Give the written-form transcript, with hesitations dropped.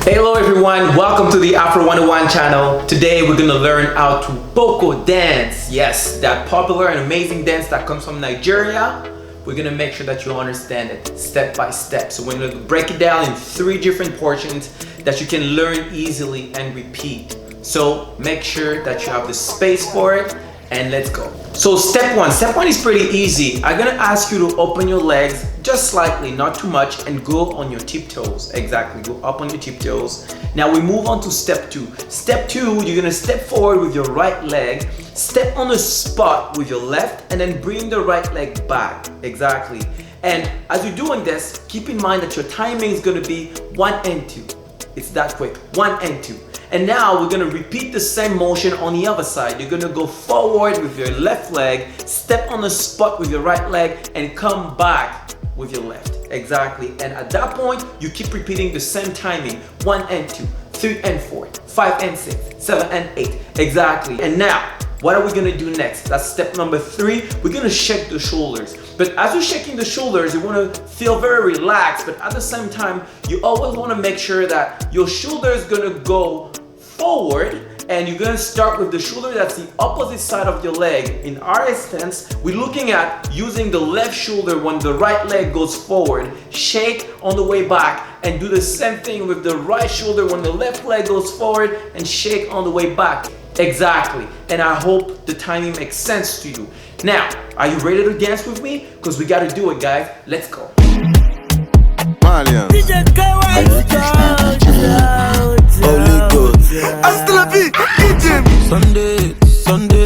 Hello everyone, welcome to the Afro 101 channel. Today we're gonna learn how to Poco dance. Yes, that popular and amazing dance that comes from Nigeria. We're gonna make sure that you understand it step by step. So we're gonna break it down in 3 different portions that you can learn easily and repeat. So make sure that you have the space for it and let's go. So step one is pretty easy. I'm gonna ask you to open your legs just slightly, not too much, and go on your tiptoes. Exactly, go up on your tiptoes. Now we move on to step 2. Step 2, you're gonna step forward with your right leg, step on a spot with your left, and then bring the right leg back. Exactly. And as you're doing this, keep in mind that your timing is gonna be 1 and 2. It's that quick, 1 and 2. And now we're gonna repeat the same motion on the other side. You're gonna go forward with your left leg, step on the spot with your right leg, and come back with your left. Exactly. And at that point, you keep repeating the same timing. 1 and 2, 3 and 4, 5 and 6, 7 and 8. Exactly. And now, what are we gonna do next? That's step number 3. We're gonna shake the shoulders. But as you're shaking the shoulders, you wanna feel very relaxed, but at the same time, you always wanna make sure that your shoulder is gonna go forward, and you're gonna start with the shoulder that's the opposite side of your leg. In our instance, we're looking at using the left shoulder when the right leg goes forward. Shake on the way back, and do the same thing with the right shoulder when the left leg goes forward, and shake on the way back. Exactly. And I hope the timing makes sense to you. Now, are you ready to dance with me? Because we gotta do it, guys. Let's go. Sunday,